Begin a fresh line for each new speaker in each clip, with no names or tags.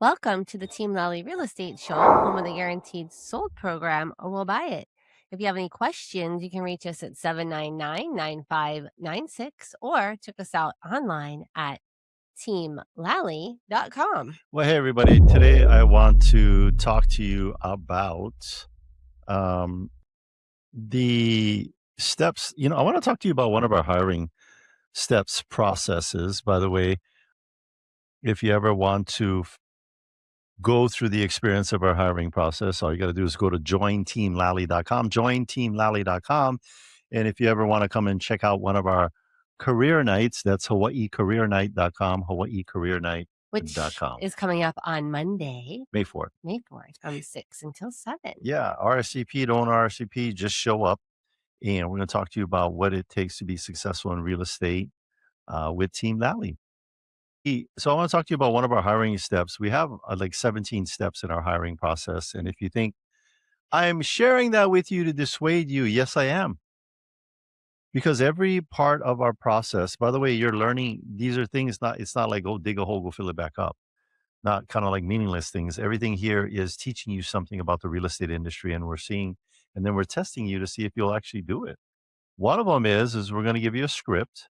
Welcome to the Team Lally Real Estate Show, home of the guaranteed sold program, or we'll buy it. If you have any questions, you can reach us at 799-9596 or check us out online at teamlally.com.
Well, hey, everybody. Today I want to talk to you about the steps. I want to talk to you about one of our hiring steps processes. By the way, if you ever want to go through the experience of our hiring process, all you got to do is go to jointeamlally.com, jointeamlally.com. And if you ever want to come and check out one of our career nights, that's hawaiicareernight.com, hawaiicareernight.com.
Which is coming up on Monday,
May 4th.
May 4th from 6 until 7.
Yeah, RSVP, don't RSVP, just show up. And we're going to talk to you about what it takes to be successful in real estate with Team Lally. So I want to talk to you about one of our hiring steps. We have like 17 steps in our hiring process. And if you think I'm sharing that with you to dissuade you, yes, I am. Because every part of our process, by the way, you're learning, these are things, it's not like, oh, dig a hole, go fill it back up. Not kind of like meaningless things. Everything here is teaching you something about the real estate industry, and then we're testing you to see if you'll actually do it. One of them is we're going to give you a script,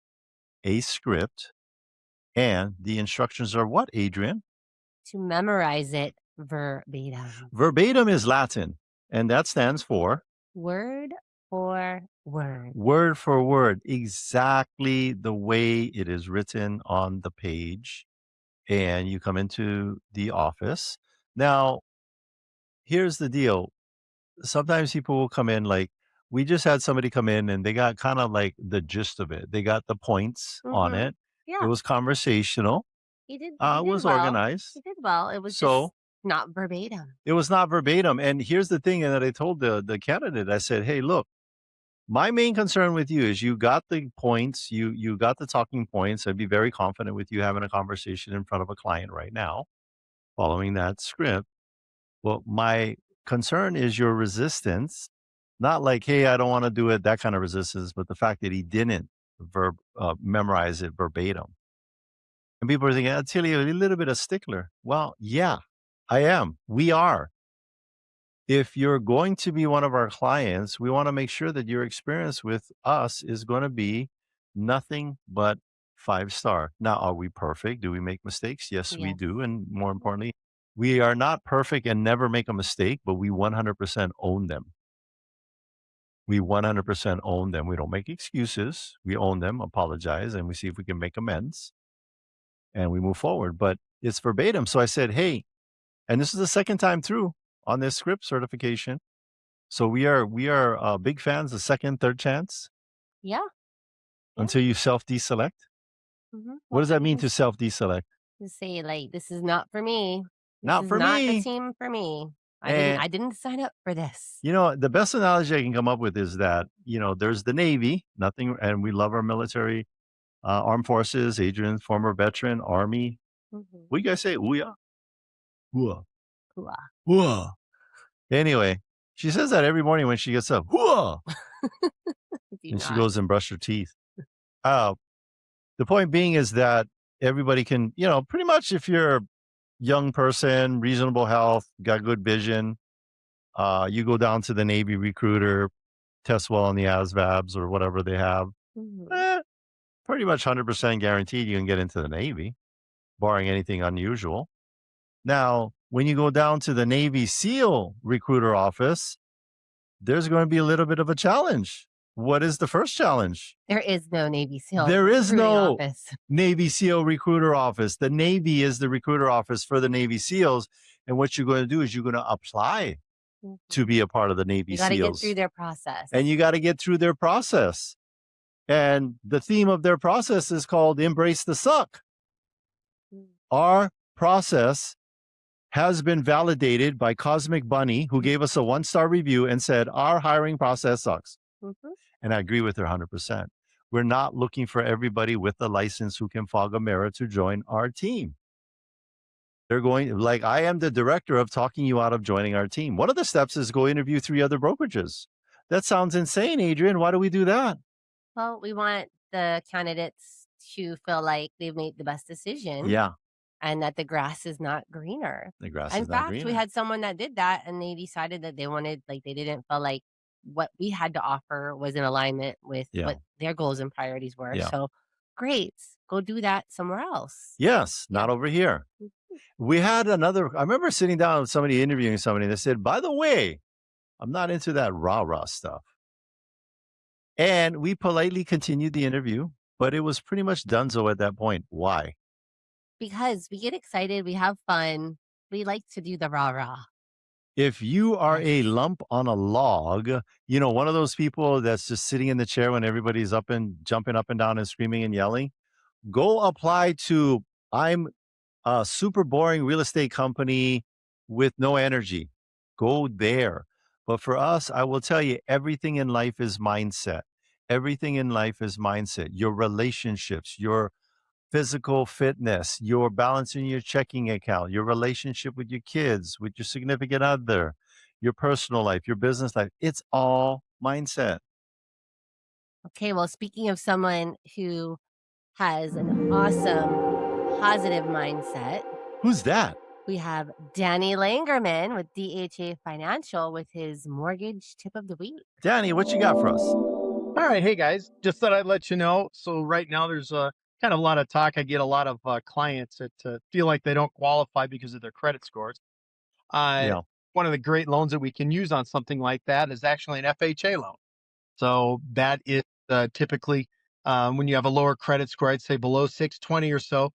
and the instructions are what, Adrian?
To memorize it verbatim.
Verbatim is Latin, and that stands for?
Word for word.
Word for word, exactly the way it is written on the page. And you come into the office. Now, here's the deal. Sometimes people will come in like, we just had somebody come in and they got kind of like the gist of it. They got the points on it.
Yeah.
It was conversational.
He did
It was
well.
organized.
He did well. It was just not verbatim.
It was not verbatim. And here's the thing that I told the candidate. I said, hey, look, my main concern with you is you got the points, you got the talking points. I'd be very confident with you having a conversation in front of a client right now, following that script. Well, my concern is your resistance, not like, hey, I don't want to do it, that kind of resistance, but the fact that he didn't memorize it verbatim. And people are thinking, that's really a little bit of stickler. Well, yeah, I am. We are. If you're going to be one of our clients, we want to make sure that your experience with us is going to be nothing but 5-star. Now, are we perfect? Do we make mistakes? Yes, we do. And more importantly, we are not perfect and never make a mistake, but we 100% own them. We 100% own them. We don't make excuses. We own them, apologize, and we see if we can make amends. And we move forward. But it's verbatim. So I said, hey, and this is the second time through on this script certification. So we are big fans of second, third chance.
Yeah.
Until you self-deselect. What does that mean to self-deselect?
To say like, this is not for me.
Not for me.
Not the team for me. I didn't sign up for this.
The best analogy I can come up with is that, there's the Navy, and we love our military, armed forces. Adrian, former veteran, Army. What do you guys say? Ooh-ya? Ooh-ah. Ooh-ah. Anyway, she says that every morning when she gets up. Ooh-ah. And she goes and brushes her teeth. The point being is that everybody can, pretty much if you're a young person, reasonable health, got good vision, you go down to the Navy recruiter, test well on the ASVABs or whatever they have. Pretty much 100% guaranteed you can get into the Navy, barring anything unusual. Now, when you go down to the Navy SEAL recruiter office, there's going to be a little bit of a challenge. What is the first challenge?
There is no Navy SEAL.
There is no office. Navy SEAL recruiter office. The Navy is the recruiter office for the Navy SEALs. And what you're going to do is you're going to apply to be a part of the Navy SEALs.
You got to get through their process.
And you got to get through their process. And the theme of their process is called Embrace the Suck. Our process has been validated by Cosmic Bunny, who gave us a 1-star review and said, our hiring process sucks. And I agree with her 100%. We're not looking for everybody with a license who can fog a mirror to join our team. They're going, like, I am the director of talking you out of joining our team. One of the steps is go interview 3 other brokerages. That sounds insane, Adrian. Why do we do that?
Well, we want the candidates to feel like they've made the best decision.
Yeah.
and that the grass is not greener.
The grass
In
is not
fact, we
greener.
had someone that did that and they decided that they wanted like they didn't feel like what we had to offer was in alignment with
Yeah.
what their goals and priorities were.
Yeah.
So great. Go do that somewhere else.
Yes,
Yeah.
not over here.
Mhm.
We had another I remember sitting down with somebody interviewing somebody that said, "By the way, I'm not into that rah-rah stuff." And we politely continued the interview, but it was pretty much donezo at that point. Why?
Because we get excited, we have fun. We like to do the rah rah.
If you are
Yes.
a lump on a log, one of those people that's just sitting in the chair when everybody's up and jumping up and down and screaming and yelling, go apply to I'm a super boring real estate company with no energy. Go there. But for us, I will tell you, everything in life is mindset. Everything in life is mindset. Your relationships, your physical fitness, your balance in your checking account, your relationship with your kids, with your significant other, your personal life, your business life. It's all mindset.
Okay, well, speaking of someone who has an awesome positive mindset,
Who's that?
we have Danny Langerman with DHA Financial with his mortgage tip of the week.
Danny, what you got for us?
All right, hey guys, just thought I'd let you know. So right now there's kind of a lot of talk. I get a lot of clients that feel like they don't qualify because of their credit scores. Uh,
Yeah.
One of the great loans that we can use on something like that is actually an FHA loan. So that is typically when you have a lower credit score, I'd say below 620 or so.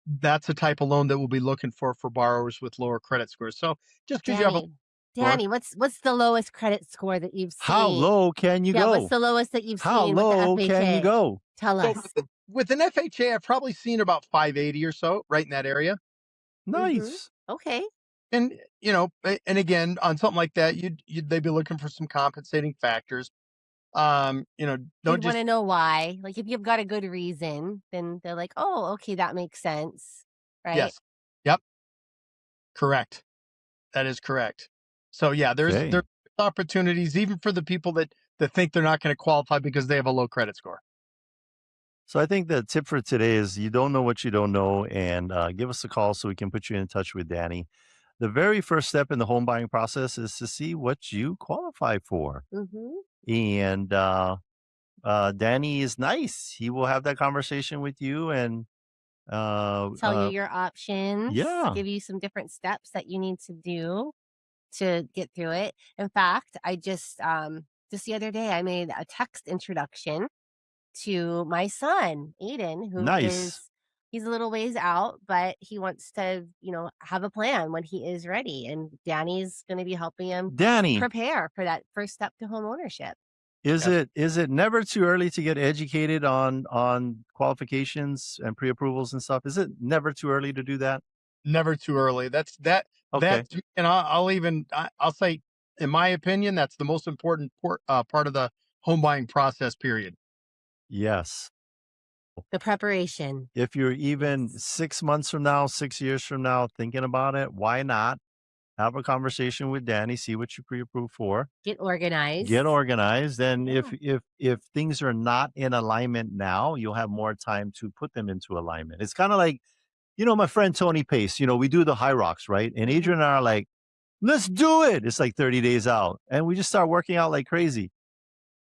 That's the type of loan that we'll be looking for borrowers with lower credit scores. So just because you have a
Danny,
score,
Danny, what's the lowest credit score that you've
How
seen?
low can you
Yeah, what's
go?
the lowest that you've
How
seen with the
low can you
FHA?
go?
Tell
so
us.
with an FHA, I've probably seen about 580 or so, right in that area.
Mhm.
Nice.
Okay.
And, and again, on something like that, they'd be looking for some compensating factors.
They'd
Don't just
wanna know why. Like, if you've got a good reason, then they're like, "Oh, okay, that makes sense." Right?
yes. Yep, correct. That is correct. So yeah, there's
Okay.
opportunities even for the people that think they're not going to qualify because they have a low credit score.
So I think the tip for today is you don't know what you don't know, and give us a call so we can put you in touch with Danny. The very first step in the home buying process is to see what you qualify for.
Mhm.
And Danny is nice. He will have that conversation with you and
Tell you your options,
yeah,
give you some different steps that you need to do to get through it. In fact, I just the other day, I made a text introduction to my son, Aiden, who
nice.
is he's a little ways out, but he wants to, have a plan when he is ready. And Danny's going to be helping him
Danny,
prepare for that first step to home ownership.
is
Yes,
it never too early to get educated on qualifications and pre-approvals and stuff? Is it never too early to do that?
never too early.
Okay.
And I'll say, in my opinion, that's the most important part of the home buying process. Period.
Yes.
The preparation.
If you're even
Yes.
6 months from now, 6 years from now thinking about it, why not have a conversation with Danny, see what you pre-approved for,
Get
get
organized.
organized, and
Yeah.
if things are not in alignment now, you'll have more time to put them into alignment. It's kinda like, my friend Tony Pace, we do the High Rocks, right? And
Mhm.
Adrian and I are like, "Let's do it." It's like 30 days out, and we just start working out like crazy.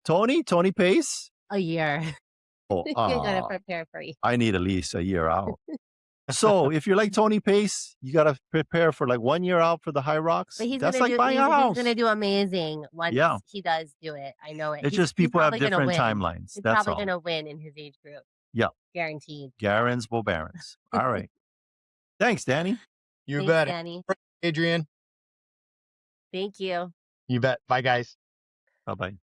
Tony Pace?
A year.
Oh,
You gotta prepare for you.
I need at least a year out. So, if you're like Tony Pace, you gotta prepare for, like, 1 year out for the High
But
Rocks.
he's
That's
gonna
like
do
buying a
he's gonna
house.
do amazing
Yeah.
once he does do it. I know it.
It's
He's
just
he's
people have
probably gonna
different
win.
timelines,
He's
that's
probably
all.
gonna win in his age group,
Yeah.
guaranteed.
Garens Barons. All right. Thanks, Danny.
You
Thanks,
bet,
Danny.
Adrian.
Thank you.
You bet. Bye, guys.
Bye-bye.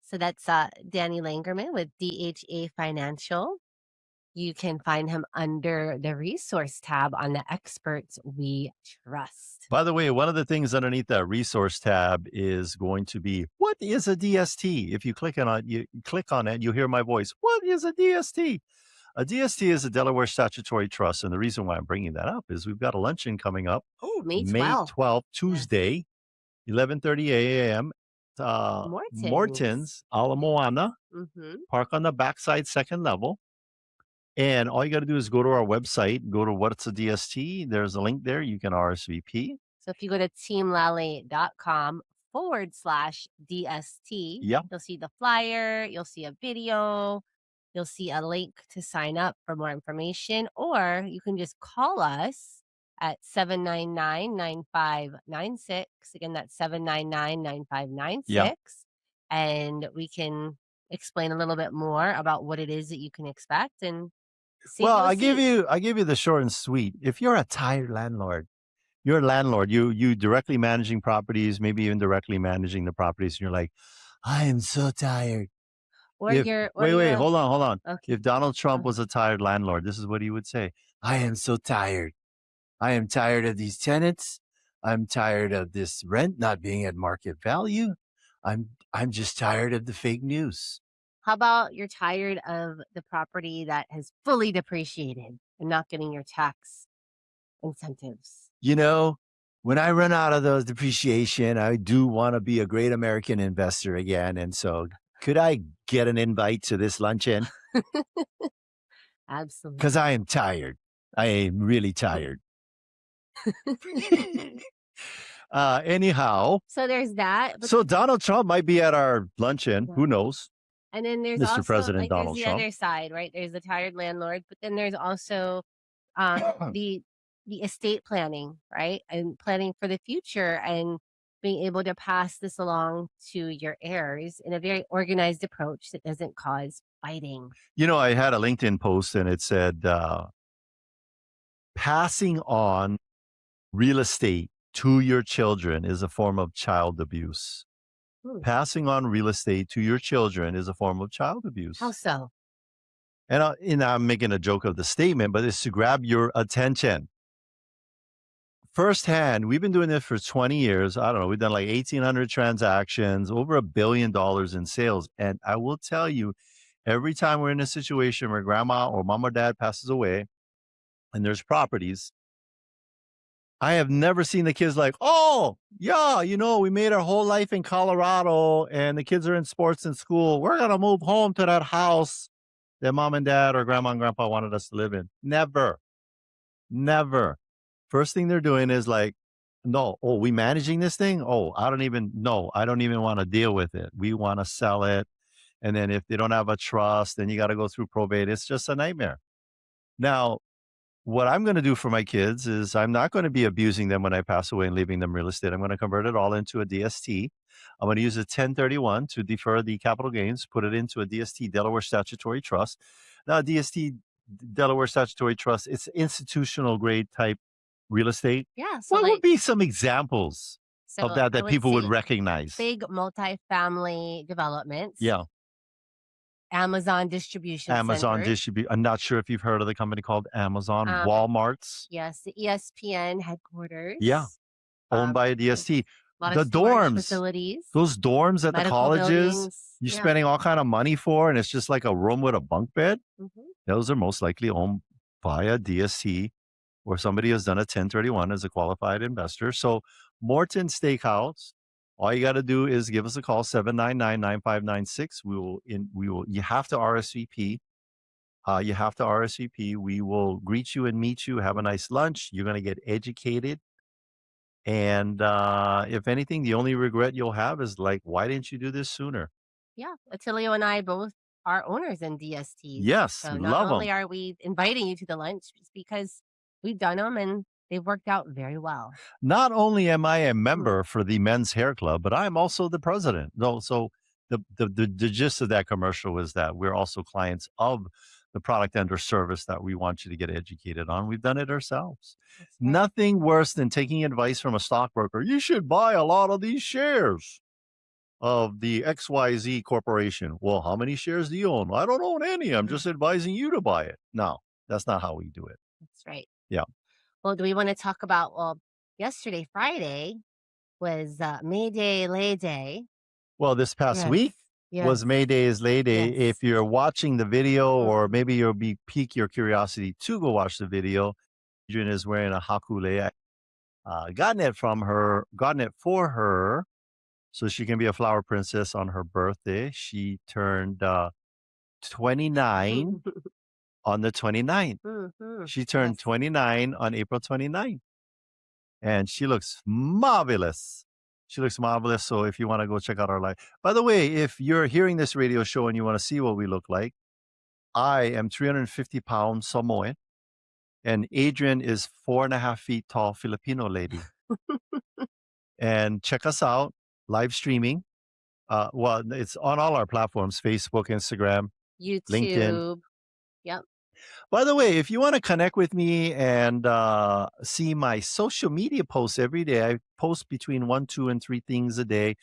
So that's, Danny Langerman with DHA Financial. You can find him under the resource tab on the experts we trust.
By the way, one of the things underneath that resource tab is going to be, "What is a DST?" If you click on it, you'll hear my voice. What is a DST? A DST is a Delaware statutory trust, and the reason why I'm bringing that up is we've got a luncheon coming up
Oh, May
May
12th.
12th,
Yes.
Tuesday, 11:30 a.m.
Morton's.
Morton's, Ala Moana,
Mhm.
park on the backside second level. And all you got to do is go to our website, go to What's a DST. There's a link there. You can RSVP.
So if you go to teamlally.com/DST,
Yeah.
you'll see the flyer, you'll see a video, you'll see a link to sign up for more information, or you can just call us at 799-9596. Again, that's 799-9596.
Yeah.
And we can explain a little bit more about what it is that you can expect and save
Well,
you a
I give
seat.
you the short and sweet. If you're a tired landlord, you're a landlord, you directly managing properties, maybe even directly managing the properties, and you're like, I am so tired.
Or
If
you're or
wait,
you're
hold on.
okay.
If Donald Trump was
Uh-huh.
a tired landlord, this is what he would say. I am so tired. I am tired of these tenants. I'm tired of this rent not being at market value. I'm just tired of the fake news.
How about you're tired of the property that has fully depreciated and not getting your tax incentives?
You know, when I run out of those depreciation, I do want to be a great American investor again. And so could I get an invite to this luncheon?
Absolutely.
Because I am tired. I am really tired. Anyhow,
So there's that. But
so Donald Trump might be at our luncheon.
Yeah.
Who knows?
And then there's
Mr.
also
President
like there's
Donald
the
Trump.
other side, right? There's the tired landlord, but then there's also the estate planning, right? And planning for the future and being able to pass this along to your heirs in a very organized approach that doesn't cause fighting.
You know, I had a LinkedIn post and it said, passing on real estate to your children is a form of child abuse. Passing on real estate to your children is a form of child abuse.
How so?
And I'm making a joke of the statement, but it's to grab your attention. Firsthand, we've been doing this for 20 years. I don't know. We've done like 1,800 transactions, over $1 billion in sales. And I will tell you, every time we're in a situation where grandma or mom or dad passes away and there's properties, I have never seen the kids like, oh, yeah, you know, we made our whole life in Colorado and the kids are in sports and school. We're going to move home to that house that mom and dad or grandma and grandpa wanted us to live in. Never. First thing they're doing is like, no, oh, we managing this thing? Oh, I don't even want to deal with it. We want to sell it. And then if they don't have a trust, then you got to go through probate. It's just a nightmare. Now, what I'm going to do for my kids is I'm not going to be abusing them when I pass away and leaving them real estate. I'm going to convert it all into a DST. I'm going to use a 1031 to defer the capital gains, put it into a DST Delaware Statutory Trust. Now, DST Delaware Statutory Trust, it's institutional grade type real estate.
Yeah. So
What
like
would be some examples of
I
that
would
people would
say
recognize?
big multifamily developments.
Yeah.
Amazon distribution
Amazon
centers.
distribute. I'm not sure if you've heard of the company called Amazon.
Um,
Walmarts.
Yes, the ESPN headquarters.
Yeah. Owned by a DST.
A lot
The
of storage
dorms,
facilities.
those dorms at the
medical
colleges,
buildings.
you're
Yeah.
spending all kind of money for, and it's just like a room with a bunk bed.
Mhm.
Those are most likely owned by a DST or somebody has done a 1031 as a qualified investor. So Morton Steakhouse, all you got to do is give us a call, 799-9596. You have to RSVP. We will greet you and meet you, have a nice lunch. You're going to get educated. And if anything, the only regret you'll have is like, why didn't you do this sooner?
Yeah. Attilio and I both are owners in DSTs.
Yes,
So not
love
only
them.
are we inviting you to the lunch, it's because we've done them and they've worked out very well.
Not only am I a member for the Men's Hair Club, but I'm also the president. No, so the gist of that commercial is that we're also clients of the product and or service that we want you to get educated on. We've done it ourselves.
That's right.
Nothing worse than taking advice from a stockbroker. You should buy a lot of these shares of the XYZ corporation. Well, how many shares do you own? I don't own any. I'm just advising you to buy it. No, that's not how we do it.
That's right.
Yeah.
Well, do we want to talk about, yesterday, Friday, was May Day, Lay Day.
Well, this past week was May Day is Lay Day.
Yes.
If you're watching the video, or maybe you'll pique your curiosity to go watch the video, Adrian is wearing a hakule. Gotten it for her so she can be a flower princess on her birthday. She turned 29 on the 29th.
Mhm.
She turned
Yes.
29 on April 29th. And she looks marvelous. She looks marvelous. So if you want to go check out our life. By the way, if you're hearing this radio show and you want to see what we look like, I am 350 pounds Samoan, and Adrian is 4.5 feet tall Filipino lady. And check us out, live streaming. Well, it's on all our platforms, Facebook, Instagram, LinkedIn.
YouTube. Yep.
By the way, if you want to connect with me and see my social media posts every day, I post between 1, 2, and 3 things a day.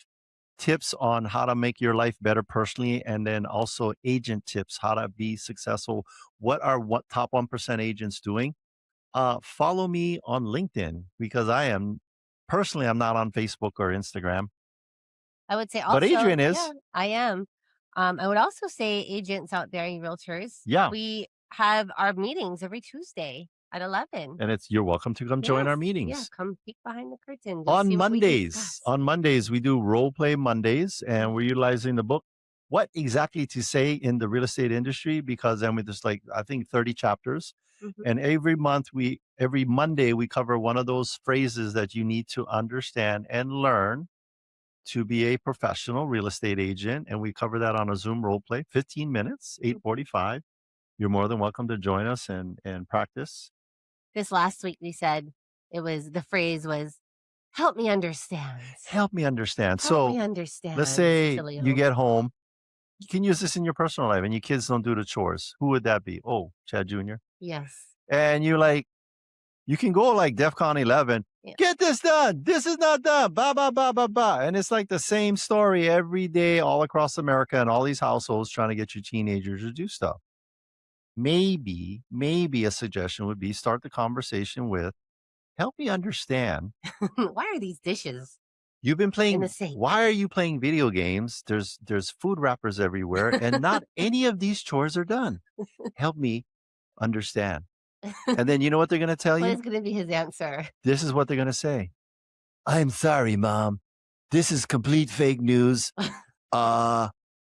Tips on how to make your life better personally, and then also agent tips, how to be successful. What are top 1% agents doing? Follow me on LinkedIn, because I'm not on Facebook or Instagram,
I would say
but
also,
Adrian
yeah,
is.
I am. I would also say agents out there, you realtors,
Yeah.
we have our meetings every Tuesday at 11.
And you're welcome to come join our
Yes. Yeah,
meetings.
come peek behind the curtain. Just
On
see what we
Mondays,
discuss.
we do role play Mondays, and we're utilizing the book, What Exactly to Say in the Real Estate Industry, because then with just like, I think 30 chapters.
Mhm.
And every Monday, we cover one of those phrases that you need to understand and learn to be a professional real estate agent. And we cover that on a Zoom role play, 15 minutes, 8:45. You're more than welcome to join us and practice.
This last week we said the phrase was, help me understand.
Help me understand.
Help me
So
understand.
let's say
Silly
you
old.
get home. You can use this in your personal life, and your kids don't do the chores. Who would that be? Oh, Chad Jr.
Yes.
And you're like, you can go like DEFCON 11.
Yeah.
Get this done. This is not done. Ba, ba, ba, ba, ba. And it's like the same story every day all across America and all these households trying to get your teenagers to do stuff. Maybe a suggestion would be start the conversation with, help me understand.
Why are these dishes
You've been
in
playing.
the sink?
Why are you playing video games? There's food wrappers everywhere, and not any of these chores are done. Help me understand. And then you know what they're going to tell
What
you?
is going to be his answer?
This is what they're going to say. I'm sorry, Mom. This is complete fake news.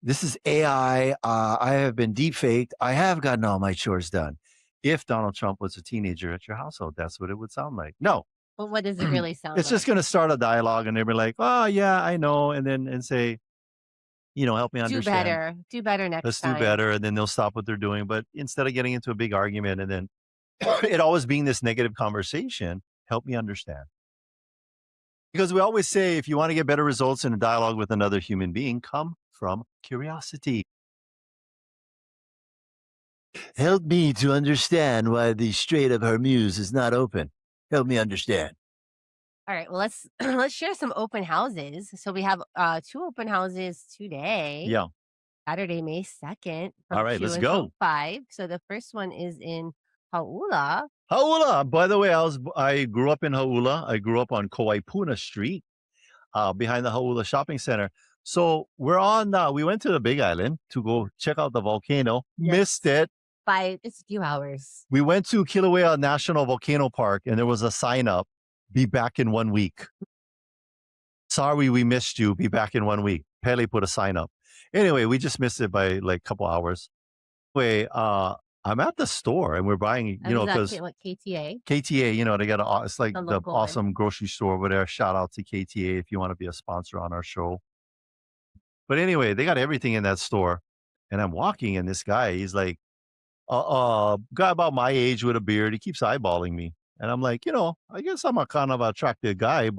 This is AI. I have been deepfaked. I have gotten all my chores done. If Donald Trump was a teenager at your household, that's what it would sound like. No.
But what does it really sound
It's
like?
just going to start a dialogue, and they'll be like, oh, yeah, I know. And then say, help me understand.
Do better next
Let's
time.
do better. And then they'll stop what they're doing. But instead of getting into a big argument and then it always being this negative conversation, help me understand. Because we always say, if you want to get better results in a dialogue with another human being, come from curiosity. Help me to understand why the Strait of Hormuz is not open. Help me understand.
All right. Well, let's share some open houses. So we have 2 open houses today.
Yeah.
Saturday, May 2nd. From
All right,
2
let's
until
go.
5. So the first one is in Hauula.
Hauula. By the way, I grew up in Hauula. I grew up on Koaipuna Street, behind the Hauula Shopping Center. So we went to the Big Island to go check out the volcano.
Yes.
Missed it.
By just a few hours.
We went to Kilauea National Volcano Park, and there was a sign up, be back in 1 week. Sorry, we missed you. Be back in 1 week. Pele put a sign up. Anyway, we just missed it by like a couple hours. Anyway, I'm at the store and we're buying, because
KTA.
KTA, they got it's like
The
the
local one.
awesome grocery store over there. Shout out to KTA if you want to be a sponsor on our show. But anyway, they got everything in that store. And I'm walking, and this guy, he's like, guy about my age with a beard. He keeps eyeballing me. And I'm like, I guess I'm a kind of attractive guy,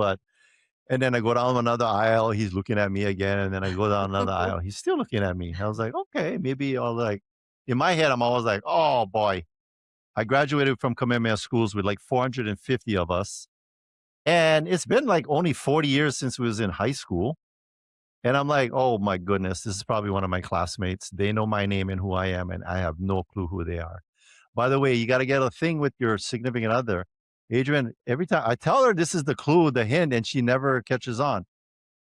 and then I go down another aisle. He's looking at me again. And then I go down another aisle. He's still looking at me. I was like, okay, maybe in my head, I'm always like, oh boy, I graduated from Kamehameha schools with like 450 of us. And it's been like only 40 years since we was in high school. And I'm like, oh my goodness, this is probably one of my classmates. They know my name and who I am, and I have no clue who they are. By the way, you got to get a thing with your significant other. Adrian, every time I tell her this is the clue, the hint, and she never catches on.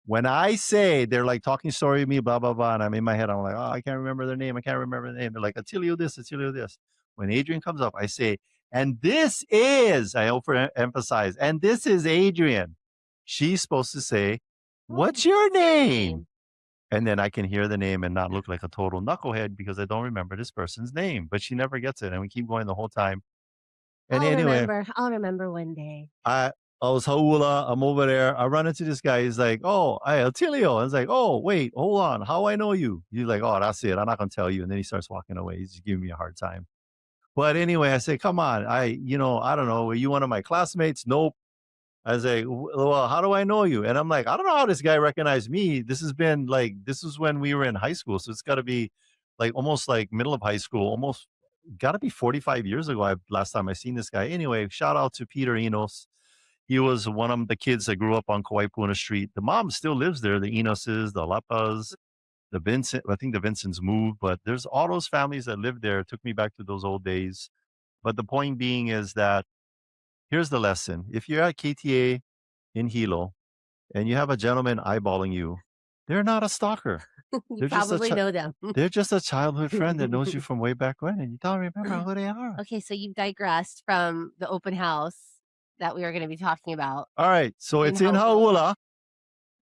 When I say they're like talking story with me, blah, blah, blah, and I'm in my head, I'm like, oh, I can't remember their name. I can't remember their name. They're like, Attilio this, Attilio this. When Adrian comes up, I say, and this is, I overemphasize, and this is Adrian. She's supposed to say, what's your name? And then I can hear the name and not look like a total knucklehead because I don't remember this person's name. But she never gets it. And we keep going the whole time. And anyway,
I'll remember one day.
I was Haula. I'm over there. I run into this guy. He's like, "Oh, hey, Attilio." I was like, "Oh, wait, hold on. How I know you?" He's like, "Oh, that's it. I'm not gonna tell you." And then he starts walking away. He's just giving me a hard time. But anyway, I say, "Come on. I don't know. Are you one of my classmates?" Nope. I was like, "Well, how do I know you?" And I'm like, "I don't know how this guy recognized me. This was when we were in high school. So it's got to be like almost like middle of high school, almost got to be 45 years ago. Last time I seen this guy. Anyway, shout out to Peter Enos. He was one of the kids that grew up on Kauai Puna Street. The mom still lives there, the Enoses, the Lepas, the Vincent. I think the Vincents moved, but there's all those families that lived there. It took me back to those old days. But the point being is that here's the lesson. If you're at KTA in Hilo and you have a gentleman eyeballing you, they're not a stalker.
You probably know them.
They're just a childhood friend that knows you from way back when, and you don't remember who they are.
Okay, so you've digressed from the open house that we were going to be talking about.
All right, so it's in Hauula.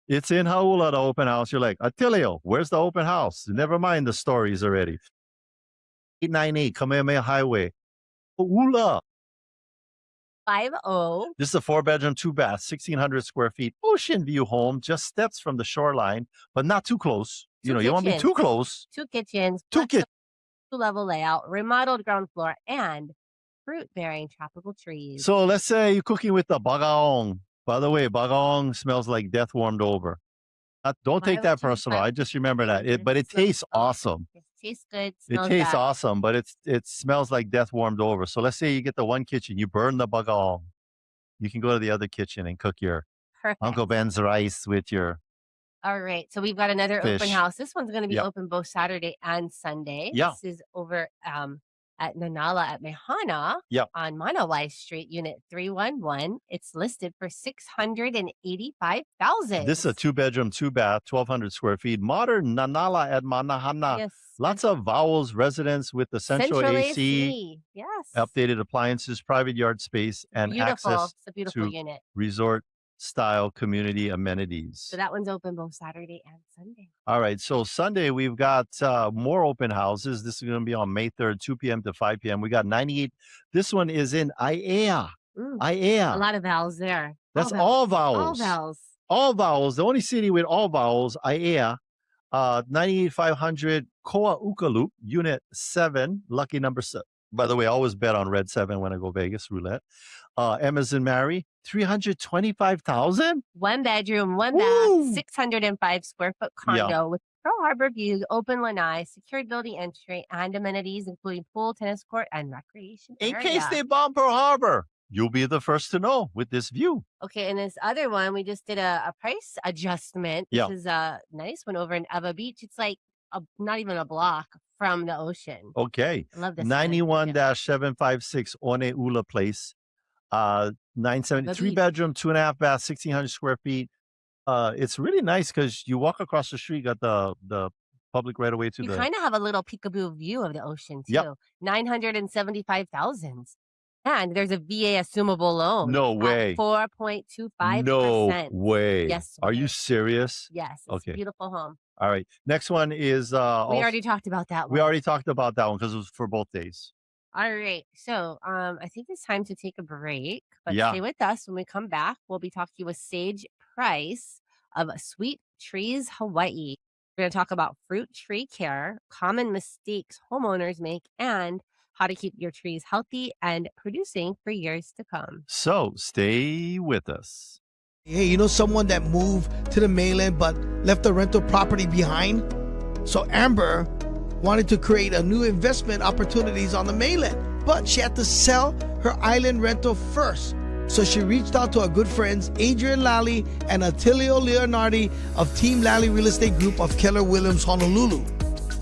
It's in Hauula, the open house. You're like, Attilio, where's the open house? Never mind the stories already. 898 Kamehameha Highway. Hauula.
50.
This is a 4-bedroom, 2-bath, 1,600 square feet, ocean view home, just steps from the shoreline, but not too close. You don't want to be too close.
2 kitchens. 2-level layout, remodeled ground floor, and fruit-bearing tropical trees.
So let's say you're cooking with the bagaong. By the way, bagaong smells like death warmed over. Don't take that personal. I just remember that. But it tastes awesome.
It tastes good.
It tastes awesome, but it smells like death warmed over. So let's say you get the one kitchen, you burn the bagaong. You can go to the other kitchen and cook your Uncle Ben's rice with your.
All right. So we've got another
fish.
Open house. This one's going to be open both Saturday and Sunday.
Yeah.
This is over at Nanala at Mehana on Manawai Street, Unit 311. It's listed for $685,000.
This is a 2-bedroom, 2-bath, 1,200 square feet. Modern Nanala at Manahana.
Yes.
Lots of vowels, residence with the central AC.
Yes.
Updated appliances, private yard space, and access
It's a beautiful
to
unit.
resort-style community amenities.
So that one's open both Saturday and Sunday.
All right. So Sunday, we've got more open houses. This is going to be on May 3rd, 2 p.m. to 5 p.m. We got 98. This one is in Aiea. Aiea.
A lot of vowels there.
That's all vowels.
All vowels.
All vowels. The only city with all vowels, Aiea. 98,500 Koa Uka Loop, Unit 7, lucky number 7. By the way, I always bet on red 7 when I go Vegas roulette. Amazon Mary, 325,000.
1 bedroom, 1 bath, 605 square foot condo with Pearl Harbor view, open lanai, secured building entry, and amenities including pool, tennis court, and recreation area.
In case they bomb Pearl Harbor, you'll be the first to know with this view.
Okay, and this other one, we just did a price adjustment. This is a nice one over in Eva Beach. It's like not even a block from the ocean.
Okay.
I love this.
91-756 Oneula Place. 973 bedroom, 2.5 bath, 1,600 square feet. It's really nice because you walk across the street, got the public right away to
you kind of have a little peekaboo view of the ocean too.
Yep.
975,000. And there's a VA assumable loan.
No way.
4.25%.
No way.
Yes.
Are you serious?
Yes. It's a beautiful home.
All right. Next one is
we already talked about that one.
We already talked about that one because it was for both days.
All right. So I think it's time to take a break. But stay with us. When we come back, we'll be talking with Sage Price of Sweet Trees Hawaii. We're going to talk about fruit tree care, common mistakes homeowners make, and how to keep your trees healthy and producing for years to come.
So stay with us.
Hey, you know someone that moved to the mainland but left the rental property behind? So Amber wanted to create a new investment opportunities on the mainland, but she had to sell her island rental first. So she reached out to our good friends Adrian Lally and Attilio Leonardi of Team Lally Real Estate Group of Keller Williams, Honolulu.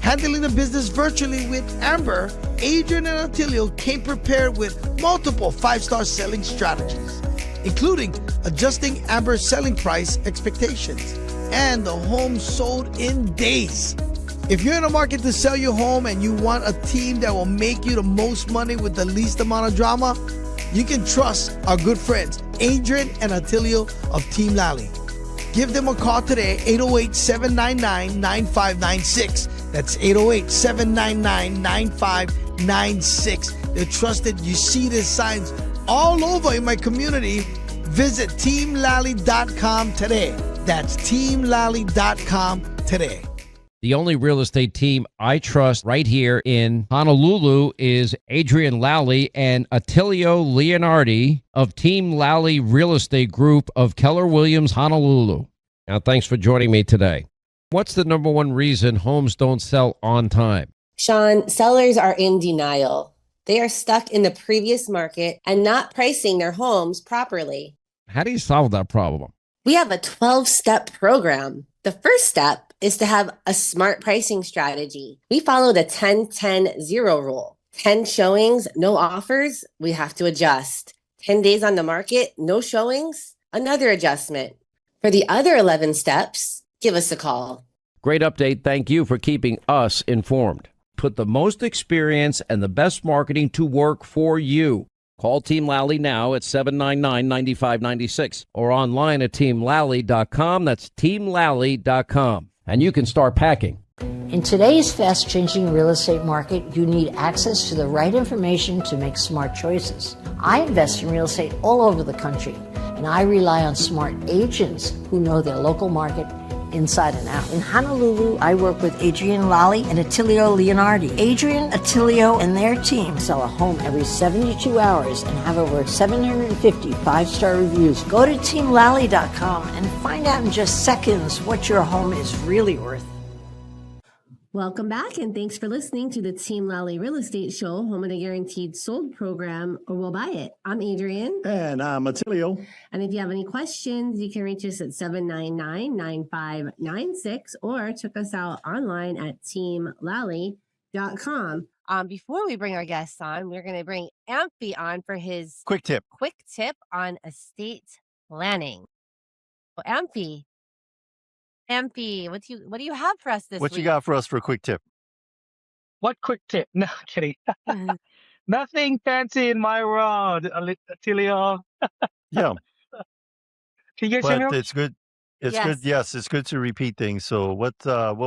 Handling the business virtually with Amber, Adrian and Attilio came prepared with multiple 5-star selling strategies, including adjusting Amber's selling price expectations, and the home sold in days. If you're in the market to sell your home and you want a team that will make you the most money with the least amount of drama, you can trust our good friends Adrian and Attilio of Team Lally. Give them a call today, 808-799-9596. That's 808-799-9596. They're trusted. You see the signs all over in my community. Visit teamlally.com today. That's teamlally.com today.
The only real estate team I trust right here in Honolulu is Adrian Lally and Attilio Leonardi of Team Lally Real Estate Group of Keller Williams, Honolulu. Now, thanks for joining me today. What's the number one reason homes don't sell on time?
Sean, sellers are in denial. They are stuck in the previous market and not pricing their homes properly.
How do you solve that problem?
We have a 12-step program. The first step is to have a smart pricing strategy. We follow the 10-10-0 rule. 10 showings, no offers, we have to adjust. 10 days on the market, no showings, another adjustment. For the other 11 steps, give us a call.
Great update. Thank you for keeping us informed. Put the most experience and the best marketing to work for you. Call Team Lally now at 799-9596 or online at teamlally.com. That's teamlally.com. And you can start packing.
In today's fast-changing real estate market, you need access to the right information to make smart choices. I invest in real estate all over the country, and I rely on smart agents who know their local market inside and out. In Honolulu, I work with Adrian Lally and Attilio Leonardi. Adrian, Attilio, and their team sell a home every 72 hours and have over 750 five-star reviews. Go to teamlally.com and find out in just seconds what your home is really worth.
Welcome back, and thanks for listening to the Team Lally Real Estate Show, home of the Guaranteed Sold program, or we'll buy it. I'm Adrian.
And I'm Attilio.
And if you have any questions, you can reach us at 799-9596 or check us out online at teamlally.com. Before we bring our guests on, we're going to bring Amphay on for his
Quick tip
on estate planning. Well, Amphay, what do you have for us this week?
What you got for us for a quick tip?
What quick tip? No, kidding. Nothing fancy in my world, Attilio.
Yeah,
Can you guys hear me?
but it's good. It's
Yes.
good. Yes, it's good to repeat things. So what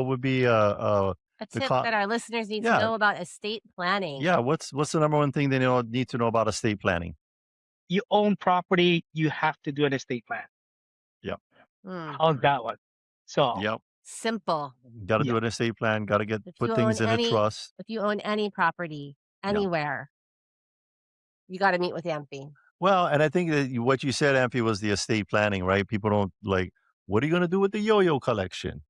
would be
A
the
tip
co-
that our listeners need to
Yeah.
know about estate planning.
what's the number one thing they need to know about estate planning?
You own property, you have to do an estate plan.
Hmm.
How's that one? So
Yep.
Simple.
Got to
Yeah.
do an estate plan. Got to
If
put
you
things
own
in a
any-
trust.
If you own any property anywhere, you got to meet with Amphay.
Well, and I think that what you said, Amphy, was the estate planning, right? People don't like, what are you going to do with the yo-yo collection?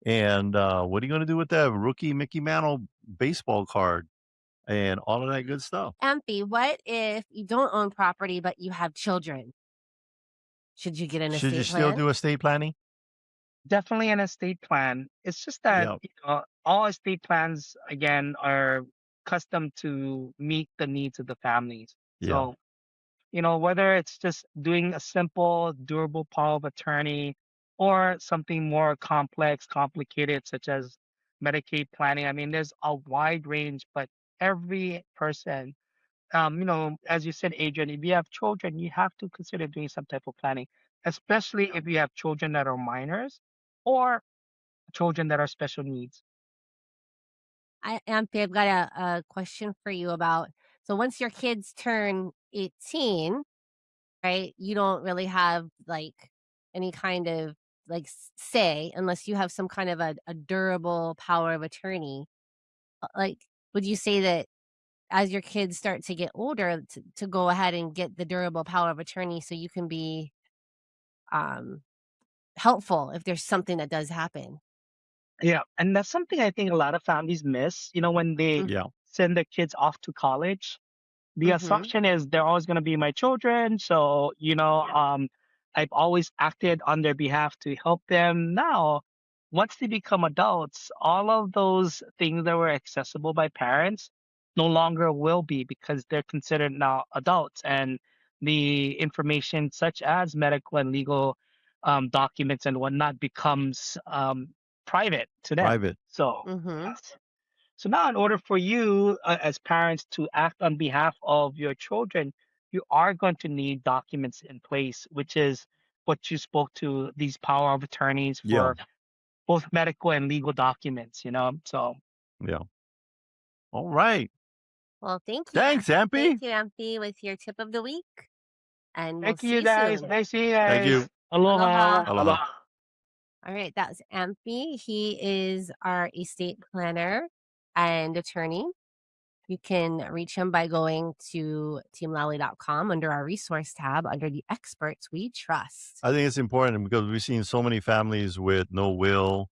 And what are you going to do with that rookie Mickey Mantle baseball card and all of that good stuff?
Amphay, what if you don't own property but you have children? Should you get an
Should you
estate
still
plan?
do estate planning?
definitely an estate plan. It's just that
Yeah.
all estate plans again are custom to meet the needs of the families.
Yeah.
So, whether it's just doing a simple, durable power of attorney or something more complex, complicated, such as Medicaid planning. I mean, there's a wide range, but every person, as you said, Adrian, if you have children, you have to consider doing some type of planning, especially if you have children that are minors or children that are special needs.
Amphay, I've got a question for you about, so once your kids turn 18, right, you don't really have like any kind of like say unless you have some kind of a durable power of attorney. Like, would you say that as your kids start to get older to go ahead and get the durable power of attorney so you can be helpful if there's something that does happen?
Yeah, and that's something I think a lot of families miss. When they
Yeah.
send their kids off to college, the
Mhm.
assumption is they're always going to be my children. So, I've always acted on their behalf to help them. Now, once they become adults, all of those things that were accessible by parents no longer will be because they're considered now adults. And the information, such as medical and legal documents and whatnot, becomes private to them.
Private.
So,
Mhm.
yes. So now, in order for you as parents to act on behalf of your children, you are going to need documents in place, which is
what you spoke to, these power of attorneys
Yeah.
for both medical and legal documents, you know? So
Yeah. All right.
Well, thank you.
Thanks, Ampy.
Thank you, Amphy, with your tip of the week. And we'll
thank
see
you
you
guys.
soon.
Nice seeing you
Thank you.
guys. Aloha.
Aloha.
Aloha.
All right, that's Amphy. He is our estate planner and attorney. You can reach him by going to teamlally.com under our resource tab under the experts we trust.
I think it's important because we've seen so many families with no will,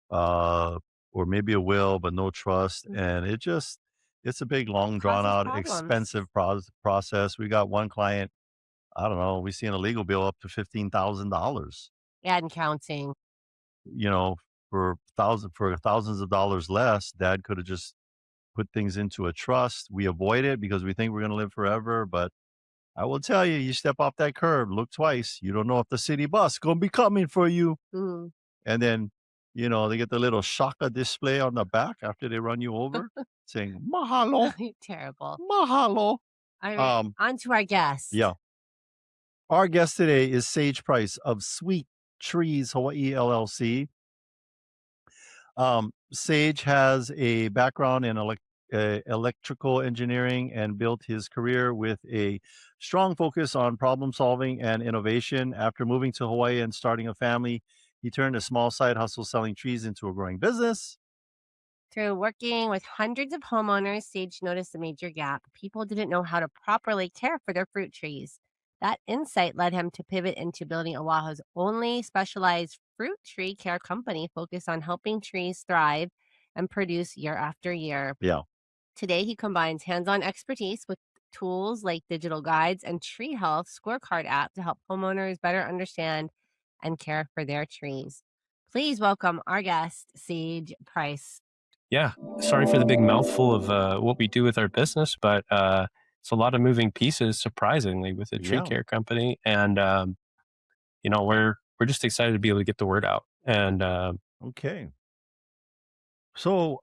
or maybe a will but no trust, and it's a big, long, drawn
Causes
out,
problems.
expensive process. We got one client, I don't know, we seen a legal bill up to $15,000.
Yeah, and counting.
You know, for thousands of dollars less, Dad could have just put things into a trust. We avoid it because we think we're going to live forever, but I will tell you, you step off that curb, look twice. You don't know if the city bus going to be coming for you.
Mhm.
And then, you know, they get the little shaka display on the back after they run you over saying, mahalo,
Terrible.
mahalo.
All right, on to our guest.
Yeah. Our guest today is Sage Price of Sweet Trees Hawaii LLC. Sage has a background in electrical engineering and built his career with a strong focus on problem solving and innovation. After moving to Hawaii and starting a family, he turned a small side hustle selling trees into a growing business.
Through working with hundreds of homeowners, Sage noticed a major gap. People didn't know how to properly care for their fruit trees. That insight led him to pivot into building Oahu's only specialized fruit tree care company focused on helping trees thrive and produce year after year.
Yeah.
Today, he combines hands-on expertise with tools like digital guides and tree health scorecard app to help homeowners better understand and care for their trees. Please welcome our guest, Sage Price.
Yeah, sorry for the big mouthful of what we do with our business, but it's a lot of moving pieces, surprisingly, with the tree
Yeah.
care company, and you know, we're just excited to be able to get the word out. And
Okay. So,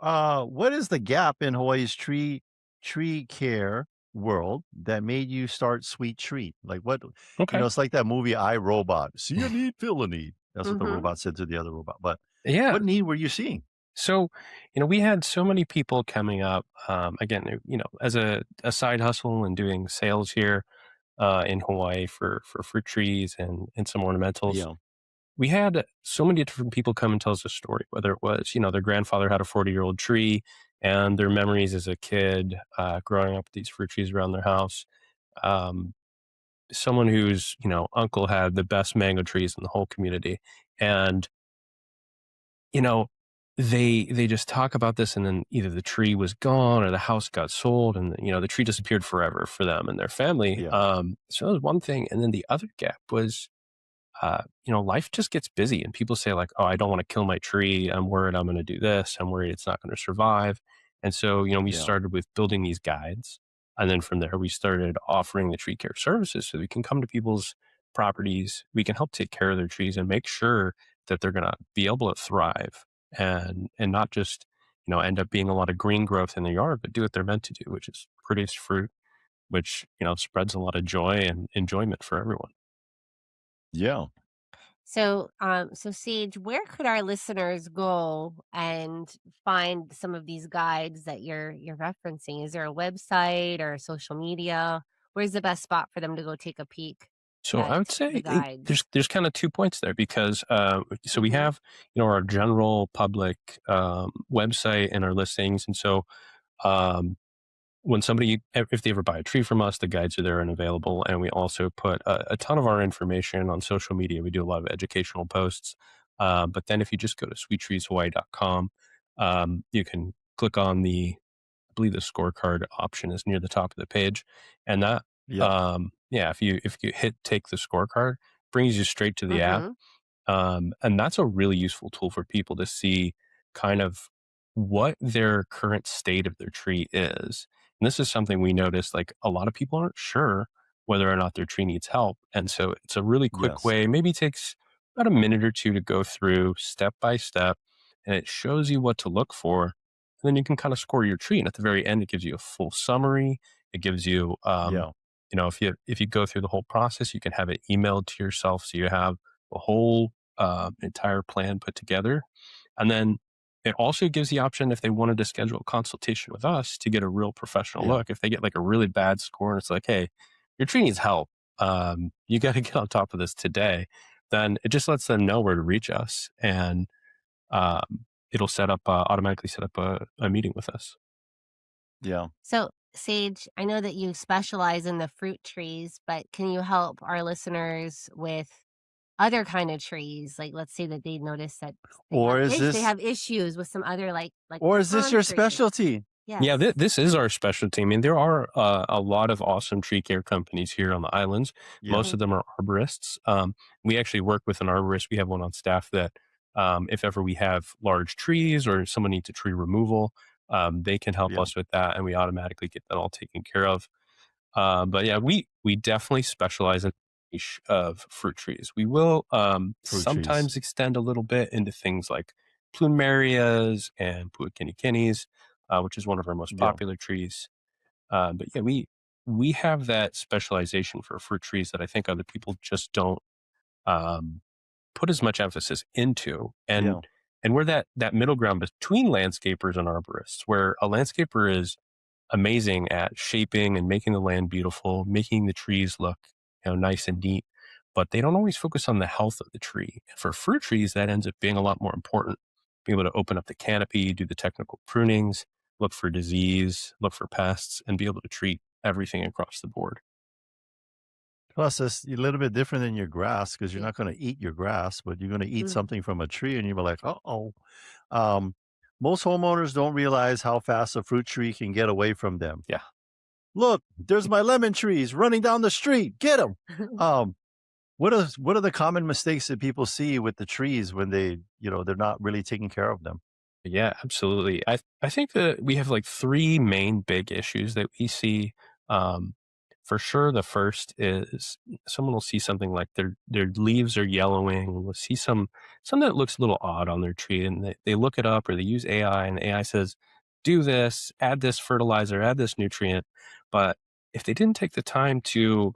what is the gap in Hawaii's tree care world that made you start Sweet Tree? Like what, you
okay,
know, it's like that movie I, Robot. See a need, fill a need. That's what the
Mhm.
robot said to the other robot. But
yeah.
what need were you seeing?
So, you know, we had so many people coming up, again, you know, as a side hustle and doing sales here in Hawaii for fruit trees and some ornamentals.
Yeah.
We had so many different people come and tell us a story, whether it was, you know, their grandfather had a 40-year-old tree and their memories as a kid growing up with these fruit trees around their house. Um, Someone whose, you know, uncle had the best mango trees in the whole community. And, you know, they just talk about this and then either the tree was gone or the house got sold and, you know, the tree disappeared forever for them and their family.
Yeah.
So that was one thing. And then the other gap was, you know, life just gets busy and people say like, oh, I don't want to kill my tree. I'm worried I'm going to do this. I'm worried it's not going to survive. And so, you know, we
Yeah.
started with building these guides. And then from there, we started offering the tree care services so we can come to people's properties. We can help take care of their trees and make sure that they're going to be able to thrive and not just, you know, end up being a lot of green growth in the yard, but do what they're meant to do, which is produce fruit, which, you know, spreads a lot of joy and enjoyment for everyone.
Yeah.
So, so Sage, where could our listeners go and find some of these guides that you're referencing? Is there a website or social media? Where's the best spot for them to go take a peek
So I
at
would
the
say
guides?
there's kind of 2 points there because so we
Mhm.
have, you know, our general public website and our listings, and so um, when somebody if they ever buy a tree from us, the guides are there and available, and we also put a ton of our information on social media. We do a lot of educational posts, but then if you just go to sweettreeshawaii.com, you can click on I believe the scorecard option is near the top of the page, and that
Yeah.
yeah, if you hit take the scorecard, brings you straight to the app.
Mhm.
And that's a really useful tool for people to see kind of what their current state of their tree is. And this is something we noticed, like a lot of people aren't sure whether or not their tree needs help. And so it's a really quick
Yes.
way, maybe takes about a minute or two to go through step by step, and it shows you what to look for. And then you can kind of score your tree. And at the very end, it gives you a full summary. It gives you
Yeah.
You know, if you go through the whole process, you can have it emailed to yourself, so you have the whole entire plan put together. And then it also gives the option, if they wanted to schedule a consultation with us, to get a real professional
Yeah.
look. If they get like a really bad score and it's like, hey, your tree needs help, you got to get on top of this today, then it just lets them know where to reach us, and it'll automatically set up a meeting with us.
Yeah.
So, Sage, I know that you specialize in the fruit trees, but can you help our listeners with other kind of trees? Like, let's say that they notice that
Or is
they
this
have issues with some other like
or is this
palm
your
trees.
specialty?
Yeah,
Yes.
this is our specialty. I mean, there are a lot of awesome tree care companies here on the islands.
Yeah.
Most of them are arborists. We actually work with an arborist. We have one on staff that, if ever we have large trees or someone needs a tree removal, they can help
Yeah.
us with that, and we automatically get that all taken care of. But yeah, we definitely specialize in niche of fruit trees. We will
Fruit trees.
sometimes extend a little bit into things like plumerias and puakinikines, which is one of our most
Yeah.
popular trees. But yeah, we have that specialization for fruit trees that I think other people just don't put as much emphasis into. And
Yeah.
and we're that middle ground between landscapers and arborists, where a landscaper is amazing at shaping and making the land beautiful, making the trees look, nice and neat, but they don't always focus on the health of the tree. And for fruit trees, that ends up being a lot more important. Being able to open up the canopy, do the technical prunings, look for disease, look for pests, and be able to treat everything across the board.
Plus, it's a little bit different than your grass because you're
Yeah.
not going to eat your grass, but you're going to eat
Mm.
something from a tree, and you're like, uh-oh. Um, most homeowners don't realize how fast a fruit tree can get away from them.
Yeah.
Look, there's my lemon trees running down the street. Get them. What are the common mistakes that people see with the trees when they're not really taking care of them?
Yeah, absolutely. I think that we have like three main big issues that we see. Um, for sure, the first is someone will see something like their leaves are yellowing. We'll see something that looks a little odd on their tree, and they look it up, or they use AI, and the AI says, "Do this, add this fertilizer, add this nutrient." But if they didn't take the time to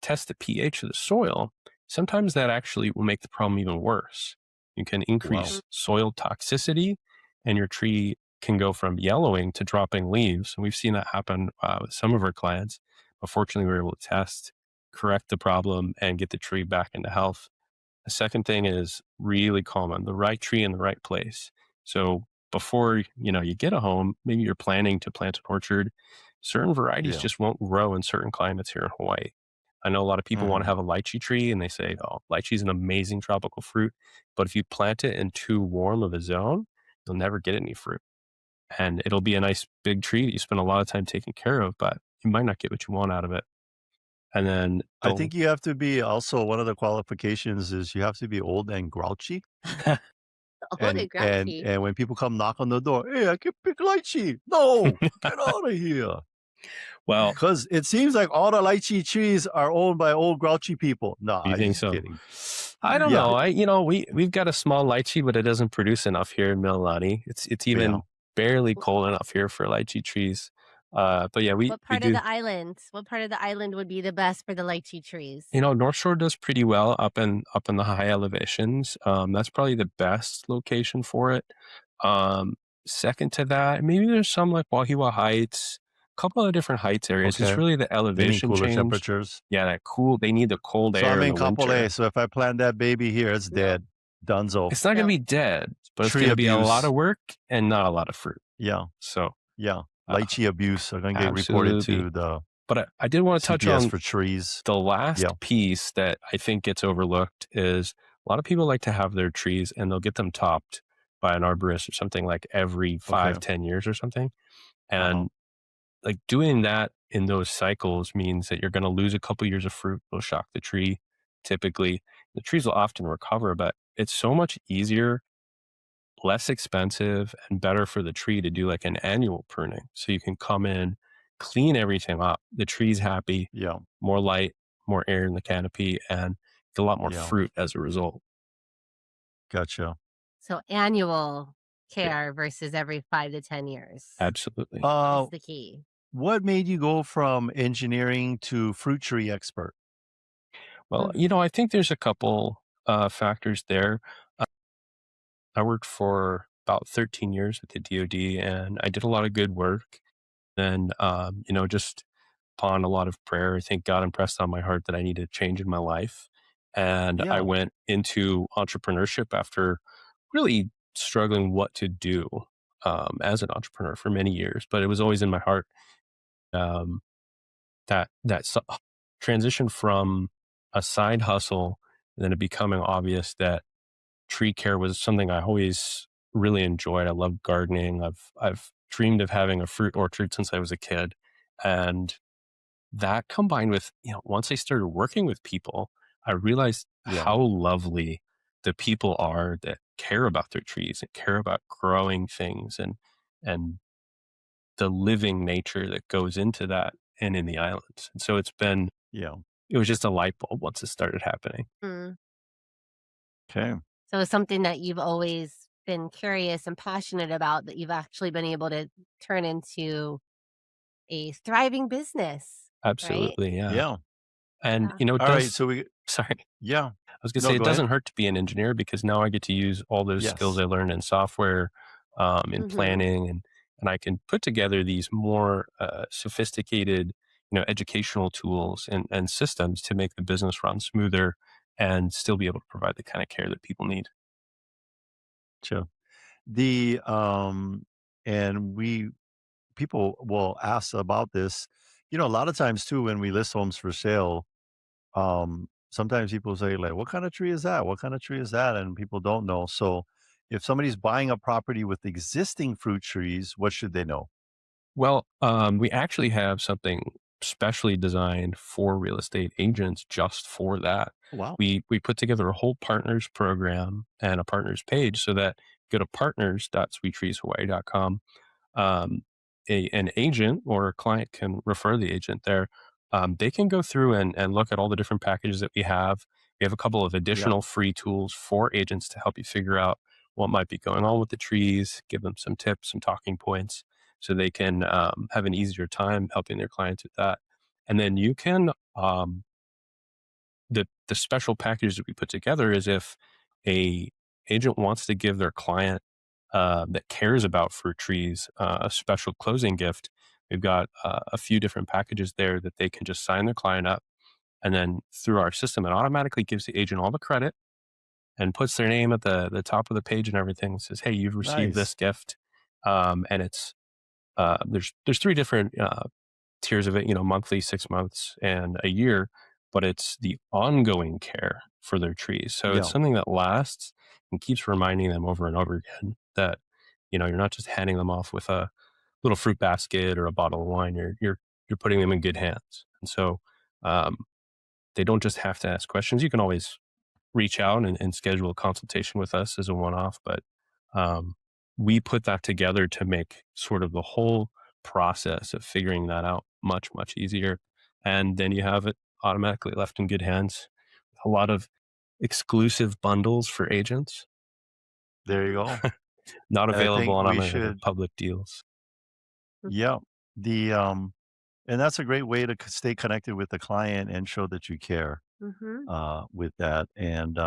test the pH of the soil, sometimes that actually will make the problem even worse. You can
Wow.
increase soil toxicity, and your tree can go from yellowing to dropping leaves. And we've seen that happen with some of our clients. But fortunately, we were able to test, correct the problem, and get the tree back into health. The second thing is really common, the right tree in the right place. So before you get a home, maybe you're planning to plant an orchard. Certain varieties
Yeah.
just won't grow in certain climates here in Hawaii. I know a lot of people want to
Mhm.
have a lychee tree, and they say, oh, lychee is an amazing tropical fruit. But if you plant it in too warm of a zone, you'll never get any fruit. And it'll be a nice big tree that you spend a lot of time taking care of, but you might not get what you want out of it. And then
I think you have to be also one of the qualifications is you have to be old and grouchy.
Old
And
and grouchy.
when people come knock on the door, hey, I can pick lychee. No, get out of here.
well,
Because it seems like all the lychee trees are owned by old grouchy people. No,
you
I'm
think
just
so?
kidding.
I don't
Yeah.
know. We've got a small lychee, but it doesn't produce enough here in Mililani. It's even
Yeah.
barely cold enough here for lychee trees. But yeah, we
What part
do.
of the island? What part of the island would be the best for the lychee trees?
North Shore does pretty well up in the high elevations. That's probably the best location for it. Second to that, maybe there's some like Wahiwa Heights, a couple of different heights areas. It's
Okay.
really the
They need
elevation
cooler
change.
temperatures.
Yeah, they need the cold
So
air
I'm
in
in
the winter.
Kapolei. So if I plant that baby here, it's
No.
dead. Dunzo.
It's not going
No.
to be dead, but it's
Tree
going to be a lot
abuse.
of work and not a lot of fruit.
Yeah.
So,
Yeah.
uh,
Lychee abuse are going to get reported
absolutely.
to the
But I did want to touch
CPS
on
for trees.
the last
Yeah.
piece that I think gets overlooked is a lot of people like to have their trees and they'll get them topped by an arborist or something like every 5-10 years or something. And like doing that in those cycles means that you're going to lose a couple years of fruit. It'll shock the tree. Typically, the trees will often recover, but it's so much easier, less expensive, and better for the tree to do like an annual pruning. So you can come in, clean everything up. The tree's happy,
Yeah.
more light, more air in the canopy, and get a lot more
Yeah.
fruit as a result.
Gotcha.
So annual care versus every 5 to 10 years
Absolutely.
is the key.
what made you go from engineering to fruit tree expert?
Well,
Mhm.
I think there's a couple factors there. Uh, I worked for about 13 years at the DoD, and I did a lot of good work. Then, just upon a lot of prayer, I think God impressed on my heart that I needed a change in my life. And I
Yeah,
went into entrepreneurship after really struggling what to do as an entrepreneur for many years. But it was always in my heart um, that transition from a side hustle and then it becoming obvious that tree care was something I always really enjoyed. I love gardening. I've dreamed of having a fruit orchard since I was a kid, and that combined with, once I started working with people, I realized
yeah,
how lovely the people are that care about their trees and care about growing things and the living nature that goes into that and in the islands. And so
yeah.
it was just a light bulb once it started happening.
Mm.
Okay.
So it's something that you've always been curious and passionate about that you've actually been able to turn into a thriving business, right?
Absolutely. Yeah.
Yeah.
And,
Yeah.
it
All right.
does,
So we,
sorry.
yeah.
I was gonna
No,
say it
go ahead.
doesn't hurt to be an engineer because now I get to use all those skills
Yes.
I learned in software, in
Mhm.
planning, and I can put together these more sophisticated, educational tools and systems to make the business run smoother and still be able to provide the kind of care that people need.
Sure. The and we people will ask about this. A lot of times too when we list homes for sale, sometimes people say like, "What kind of tree is that? What kind of tree is that?" And people don't know. So, if somebody's buying a property with existing fruit trees, what should they know?
Well, we actually have something specially designed for real estate agents just for that.
Wow.
We put together a whole partners program and a partners page so that go to partners.sweettreeshawaii.com. Um, an agent or a client can refer the agent there. They can go through and look at all the different packages that we have. We have a couple of
Yeah.
additional free tools for agents to help you figure out what might be going on with the trees, give them some tips, some talking points, so they can have an easier time helping their clients with that. And then you can the special package that we put together is if a agent wants to give their client that cares about fruit trees a special closing gift. We've got a few different packages there that they can just sign their client up, and then through our system, it automatically gives the agent all the credit and puts their name at the top of the page and everything. And says, "Hey, you've received
Nice.
this gift," and it's there's three different tiers of it, monthly, 6 months, and a year, but it's the ongoing care for their trees. So it's
Yeah.
something that lasts and keeps reminding them over and over again that, you're not just handing them off with a little fruit basket or a bottle of wine. You're putting them in good hands. And so um, they don't just have to ask questions. You can always reach out and schedule a consultation with us as a one-off, but um, we put that together to make sort of the whole process of figuring that out much, much easier. And then you have it automatically left in good hands. A lot of exclusive bundles for agents,
There you go.
not
And I
available
think
on
we
other
should,
public deals.
yeah. The and that's a great way to stay connected with the client and show that you care
Mhm.
with that. And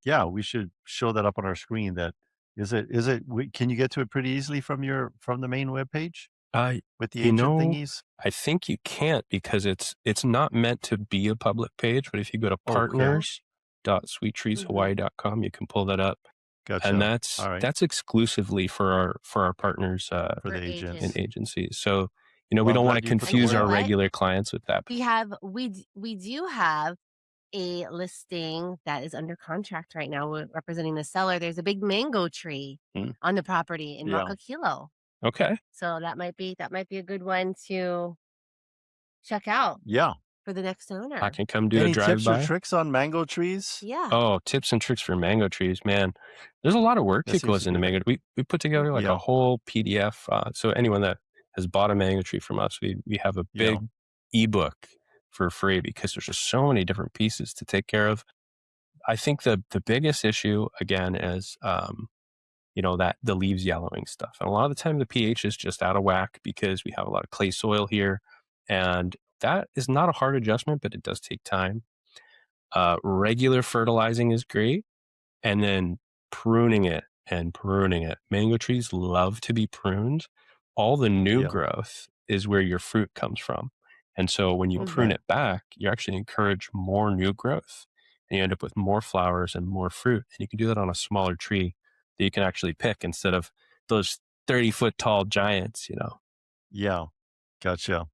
yeah, we should show that up on our screen. That can you get to it pretty easily from the main web page
Uh,
with the
you
agent
know,
thingies?
I think you can't because it's not meant to be a public page, but if you go to
Okay,
Oh. Mhm.
partners.sweettreeshawaii.com, you can pull that up. And
gotcha.
that's
All right,
that's exclusively for our partners
for
For
the
and
agents.
agents.
agencies. So, we
Well, I'm
don't want to
glad you put
And
the
you
confuse
know
word
our
out.
what?
regular clients with that.
We do have a listing that is under contract right now representing the seller. There's a big mango tree
Mm,
on the property in
Yeah,
Makakilo.
okay.
So that might be a good one to check out
yeah.
for the next
I
owner.
can come do a
Any tips or
drive-by.
tricks on mango trees?
Yeah.
Oh, tips and tricks for mango trees, man. There's a lot of work
That
that
seems
goes
to be
into
the
mango. We put together like
Mhm.
a
yeah,
whole PDF. So anyone that has bought a mango tree from us, we have a
yeah,
big ebook for free because there's just so many different pieces to take care of. I think the biggest issue again is that the leaves yellowing stuff. And a lot of the time the pH is just out of whack because we have a lot of clay soil here. And that is not a hard adjustment, but it does take time. Regular fertilizing is great. And then pruning it and pruning it. Mango trees love to be pruned. All the new growth is where your fruit comes from. And so when you prune
Okay.
it back, you actually encourage more new growth. And you end up with more flowers and more fruit. And you can do that on a smaller tree that you can actually pick instead of those 30-foot tall giants,
Yeah. Gotcha.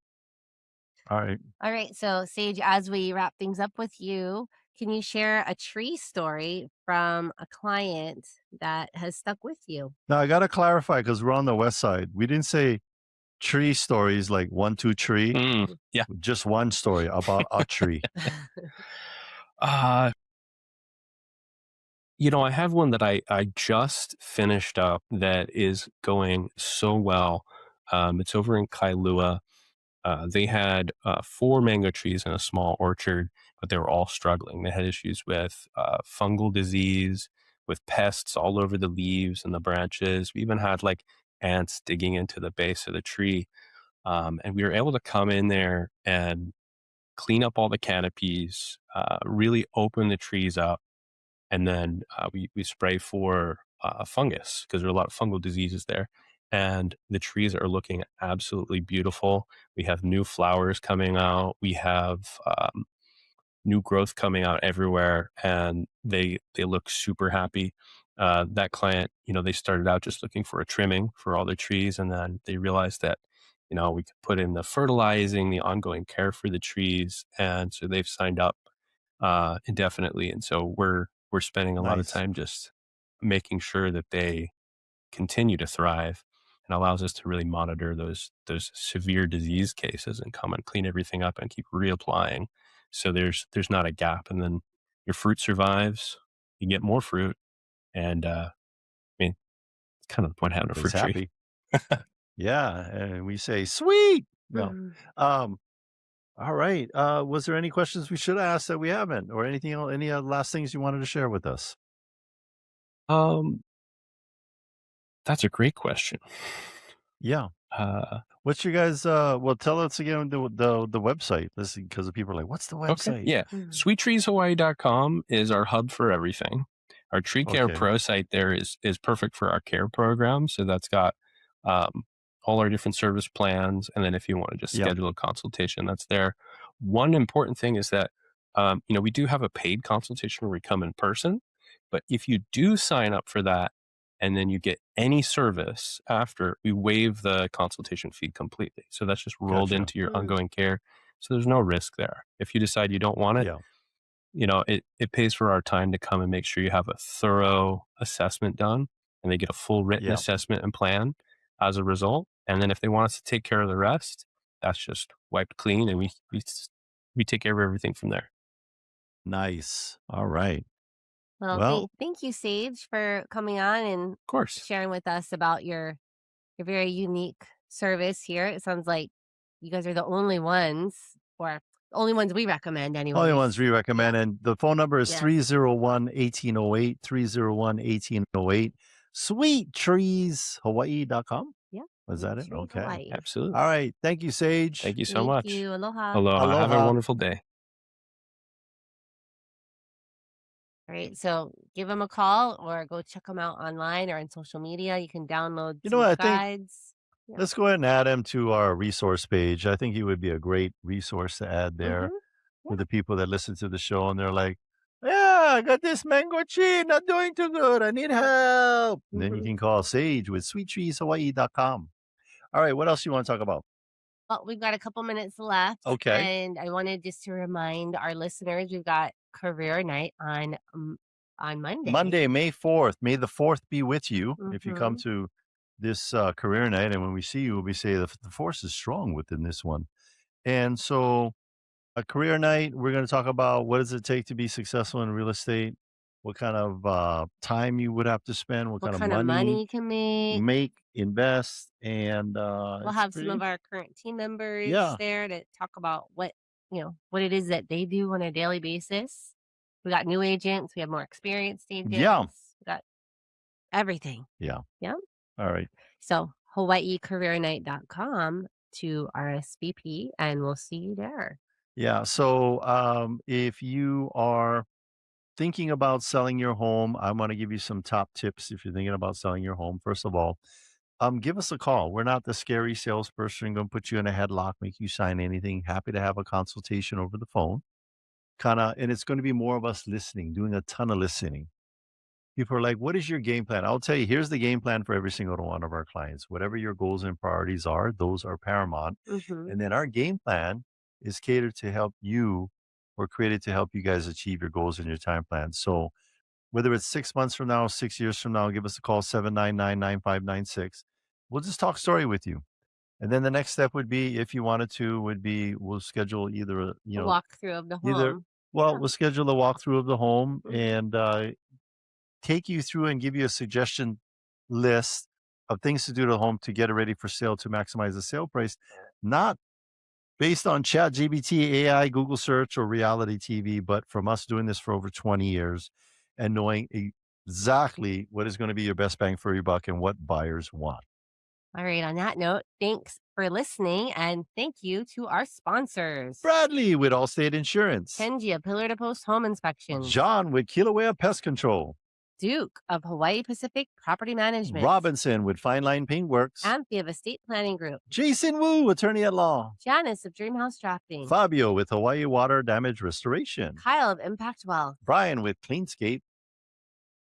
All right.
All right. So, Sage, as we wrap things up with you, can you share a tree story from a client that has stuck with you?
Now I got to clarify because we're on the west side. We didn't say tree stories like 1, 2, 3.
Yeah.
Just one story about a tree.
I have one that I just finished up that is going so well. It's over in Kailua. They had 4 mango trees in a small orchard, but they were all struggling. They had issues with fungal disease, with pests all over the leaves and the branches. We even had like ants digging into the base of the tree. And we were able to come in there and clean up all the canopies, really open the trees up. And then we spray for fungus because there are a lot of fungal diseases there. And the trees are looking absolutely beautiful. We have new flowers coming out. We have new growth coming out everywhere, and they look super happy. That client, they started out just looking for a trimming for all their trees, and then they realized that we could put in the fertilizing, the ongoing care for the trees, and so they've signed up indefinitely. And so we're spending a lot of
Nice.
time just making sure that they continue to thrive, and allows us to really monitor those severe disease cases and come and clean everything up and keep reapplying. So there's not a gap, and then your fruit survives. You get more fruit, and I mean, it's kind of the point of having a fruit
Everybody's
tree.
happy. Yeah, and we say sweet. No.
Mhm.
All right. Was there any questions we should ask that we haven't, or anything else, any last things you wanted to share with us?
Um, that's a great question.
Yeah.
Uh,
What's your guys? Well, tell us again the website. Listen, because the people are like, "What's the
Okay.
website?"
Yeah.
Mhm.
SweetTreesHawaii.com is our hub for everything. Our Tree Care
Okay.
Pro site there is perfect for our care program. So that's got all our different service plans. And then if you want to just
Yeah.
schedule a consultation, that's there. One important thing is that, we do have a paid consultation where we come in person. But if you do sign up for that and then you get any service after, we waive the consultation fee completely. So that's just rolled
Gotcha.
into your
Mm.
ongoing care. So there's no risk there. If you decide you don't want it,
Yeah.
it pays for our time to come and make sure you have a thorough assessment done, and they get a full written
Yeah.
assessment and plan as a result. And then if they want us to take care of the rest, that's just wiped clean, and we take care of everything from there.
Nice. All right.
Well,
Well,
thank you, Sage, for coming on and
Of course.
sharing with us about your very unique service here. It sounds like you guys are the only ones, or the only ones we recommend,
only
anyways.
ones we recommend, and the phone number is
Yes.
301-1808, 301-1808. SweetTreesHawaii.com.
Yeah.
Was that it?
Sweet Trees
Okay.
Hawaii.
Absolutely.
All right. Thank you, Sage.
Thank you so
Thank
much.
you. Aloha.
Aloha. Have a
Aloha.
wonderful day.
All right. So give them a call or go check them out online or on social media. You can download
You know
some
what? I think
guides. Yeah.
let's go ahead and add him to our resource page. I think he would be a great resource to add there
Mhm.
for the people that listen to the show and they're like, yeah, I got this mango tree, not doing too good. I need help. And then you
Mhm.
can call Sage with sweettreeshawaii.com. All right. What else you want to talk about?
Well, we've got a couple minutes left.
Okay.
And I wanted just to remind our listeners we've got career night on Monday.
Monday, May 4th. May the 4th be with you if you come
Mhm.
to this career night. And when we see you, we say the force is strong within this one. And so a career night, we're going to talk about what does it take to be successful in real estate, what kind of time you would have to spend, what
What
kind
kind
of
of money you can make.
invest, and
We'll
it's
have some
pretty
of our current team members
yeah,
there to talk about what it is that they do on a daily basis. We got new agents, we have more experienced
yeah.
agents. We got everything.
Yeah.
Yep.
All right.
So hawaiicareernight.com to RSVP, and we'll see you there.
Yeah. So if you are thinking about selling your home, I want to give you some top tips if you're thinking about selling your home. First of all, give us a call. We're not the scary salesperson going to put you in a headlock, make you sign anything. Happy to have a consultation over the phone. And it's going to be more of us listening, doing a ton of listening. People are like, what is your game plan? I'll tell you, here's the game plan for every single one of our clients. Whatever your goals and priorities are, those are paramount.
Mm-hmm.
And then our game plan is catered to help you or created to help you guys achieve your goals and your time plan. So whether it's 6 months from now, 6 years from now, give us a call, 799-9596. We'll just talk story with you. And then the next step would be, if you wanted to, would be we'll schedule either,
A walkthrough of the
either,
home.
we'll schedule a walkthrough of the home
Mhm.
and take you through and give you a suggestion list of things to do to the home to get it ready for sale to maximize the sale price, not based on chat GBT, AI, Google search, or reality TV, but from us doing this for over 20 years and knowing exactly what is going to be your best bang for your buck and what buyers want.
All right. On that note, thanks for listening, and thank you to our sponsors.
Bradley with Allstate Insurance.
Kenji of Pillar to Post Home Inspections.
John with Kilauea Pest Control.
Duke of Hawaii Pacific Property Management.
Robinson with Fine Line Paint Works.
Amphay of Estate Planning Group.
Jason Wu, attorney at law.
Janice of Dreamhouse Drafting.
Fabio with Hawaii Water Damage Restoration.
Kyle of Impact Wealth.
Brian with Cleanscape.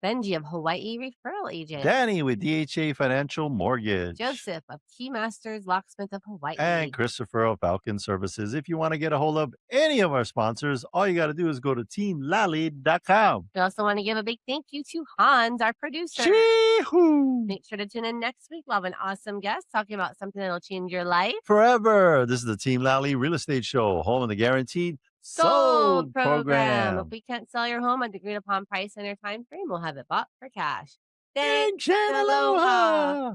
Benji of Hawaii Referral Agent.
Danny with DHA Financial Mortgage.
Joseph of Key Masters Locksmith of Hawaii.
And Christopher of Falcon Services. If you want to get a hold of any of our sponsors, all you got to do is go to teamlally.com.
We also want to give a big thank you to Hans, our producer.
Chee-hoo!
Make sure to tune in next week. We'll have an awesome guest talking about something that'll change your life.
Forever. This is the Team Lally Real Estate Show, home of the guaranteed sold program.
If we can't sell your home at the agreed upon price and or time frame, we'll have it bought for cash.
Thanks and aloha.